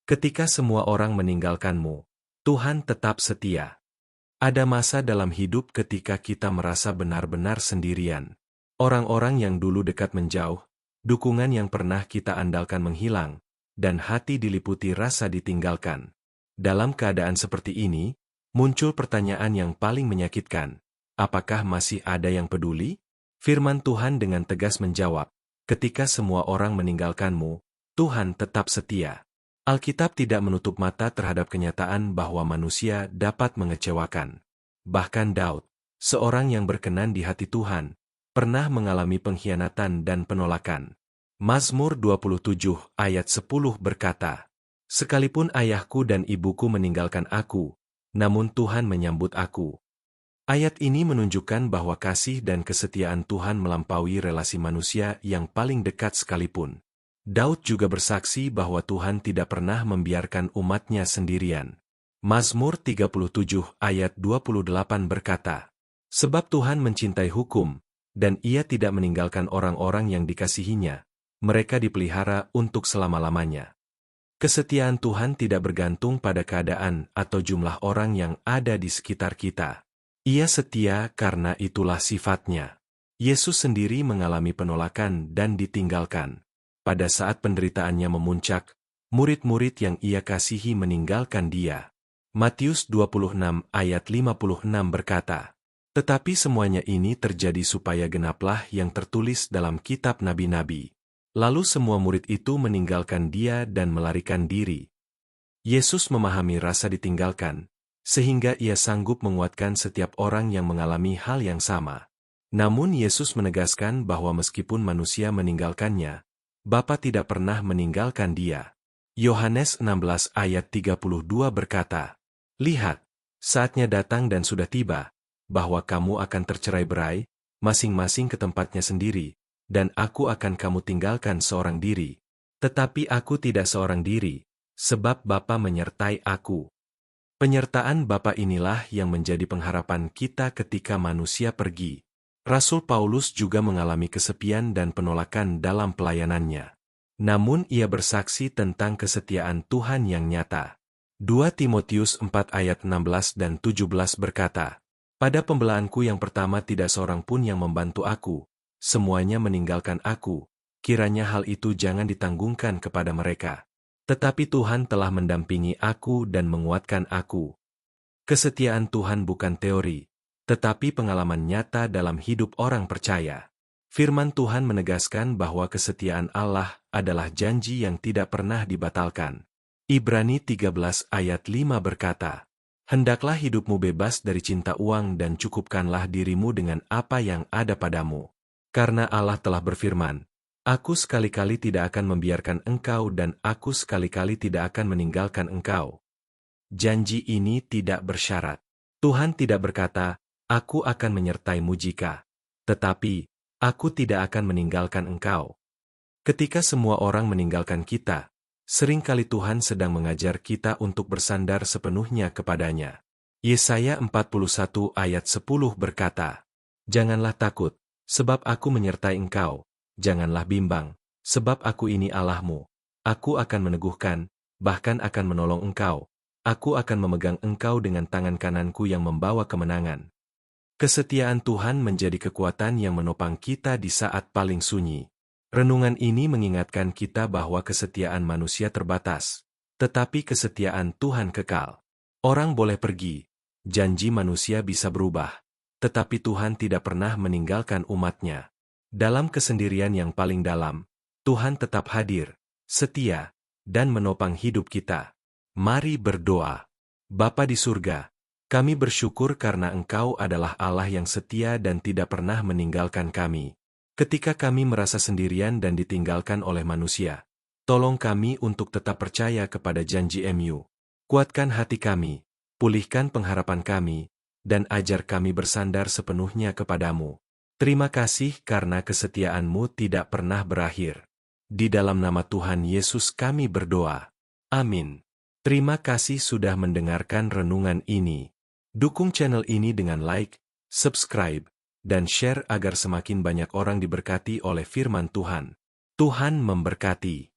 Ketika semua orang meninggalkanmu, Tuhan tetap setia. Ada masa dalam hidup ketika kita merasa benar-benar sendirian. Orang-orang yang dulu dekat menjauh, dukungan yang pernah kita andalkan menghilang, dan hati diliputi rasa ditinggalkan. Dalam keadaan seperti ini, muncul pertanyaan yang paling menyakitkan. Apakah masih ada yang peduli? Firman Tuhan dengan tegas menjawab, ketika semua orang meninggalkanmu, Tuhan tetap setia. Alkitab tidak menutup mata terhadap kenyataan bahwa manusia dapat mengecewakan. Bahkan Daud, seorang yang berkenan di hati Tuhan, pernah mengalami pengkhianatan dan penolakan. Mazmur 27 ayat 10 berkata, "Sekalipun ayahku dan ibuku meninggalkan aku, namun Tuhan menyambut aku." Ayat ini menunjukkan bahwa kasih dan kesetiaan Tuhan melampaui relasi manusia yang paling dekat sekalipun. Daud juga bersaksi bahwa Tuhan tidak pernah membiarkan umatnya sendirian. Mazmur 37 ayat 28 berkata, "Sebab Tuhan mencintai hukum, dan Ia tidak meninggalkan orang-orang yang dikasihinya. Mereka dipelihara untuk selama-lamanya." Kesetiaan Tuhan tidak bergantung pada keadaan atau jumlah orang yang ada di sekitar kita. Ia setia karena itulah sifatnya. Yesus sendiri mengalami penolakan dan ditinggalkan. Pada saat penderitaannya memuncak, murid-murid yang Ia kasihi meninggalkan Dia. Matius 26 ayat 56 berkata, "Tetapi semuanya ini terjadi supaya genaplah yang tertulis dalam kitab nabi-nabi." Lalu semua murid itu meninggalkan Dia dan melarikan diri. Yesus memahami rasa ditinggalkan, sehingga Ia sanggup menguatkan setiap orang yang mengalami hal yang sama. Namun Yesus menegaskan bahwa meskipun manusia meninggalkannya, Bapa tidak pernah meninggalkan Dia. Yohanes 16 ayat 32 berkata, "Lihat, saatnya datang dan sudah tiba, bahwa kamu akan tercerai-berai, masing-masing ke tempatnya sendiri, dan aku akan kamu tinggalkan seorang diri. Tetapi aku tidak seorang diri, sebab Bapa menyertai aku." Penyertaan Bapa inilah yang menjadi pengharapan kita ketika manusia pergi. Rasul Paulus juga mengalami kesepian dan penolakan dalam pelayanannya. Namun ia bersaksi tentang kesetiaan Tuhan yang nyata. 2 Timotius 4 ayat 16 dan 17 berkata, "Pada pembelaanku yang pertama tidak seorang pun yang membantu aku, semuanya meninggalkan aku, kiranya hal itu jangan ditanggungkan kepada mereka. Tetapi Tuhan telah mendampingi aku dan menguatkan aku." Kesetiaan Tuhan bukan teori, tetapi pengalaman nyata dalam hidup orang percaya. Firman Tuhan menegaskan bahwa kesetiaan Allah adalah janji yang tidak pernah dibatalkan. Ibrani 13 ayat 5 berkata, "Hendaklah hidupmu bebas dari cinta uang dan cukupkanlah dirimu dengan apa yang ada padamu. Karena Allah telah berfirman, Aku sekali-kali tidak akan membiarkan engkau dan aku sekali-kali tidak akan meninggalkan engkau." Janji ini tidak bersyarat. Tuhan tidak berkata, "Aku akan menyertaimu jika." Tetapi, "Aku tidak akan meninggalkan engkau." Ketika semua orang meninggalkan kita, seringkali Tuhan sedang mengajar kita untuk bersandar sepenuhnya kepadanya. Yesaya 41 ayat 10 berkata, "Janganlah takut, sebab aku menyertai engkau. Janganlah bimbang, sebab aku ini Allahmu. Aku akan meneguhkan, bahkan akan menolong engkau. Aku akan memegang engkau dengan tangan kananku yang membawa kemenangan." Kesetiaan Tuhan menjadi kekuatan yang menopang kita di saat paling sunyi. Renungan ini mengingatkan kita bahwa kesetiaan manusia terbatas, tetapi kesetiaan Tuhan kekal. Orang boleh pergi, janji manusia bisa berubah, tetapi Tuhan tidak pernah meninggalkan umatnya. Dalam kesendirian yang paling dalam, Tuhan tetap hadir, setia, dan menopang hidup kita. Mari berdoa. Bapa di surga, kami bersyukur karena Engkau adalah Allah yang setia dan tidak pernah meninggalkan kami. Ketika kami merasa sendirian dan ditinggalkan oleh manusia, tolong kami untuk tetap percaya kepada janji-Mu. Kuatkan hati kami, pulihkan pengharapan kami, dan ajar kami bersandar sepenuhnya kepadamu. Terima kasih karena kesetiaan-Mu tidak pernah berakhir. Di dalam nama Tuhan Yesus kami berdoa. Amin. Terima kasih sudah mendengarkan renungan ini. Dukung channel ini dengan like, subscribe, dan share agar semakin banyak orang diberkati oleh firman Tuhan. Tuhan memberkati.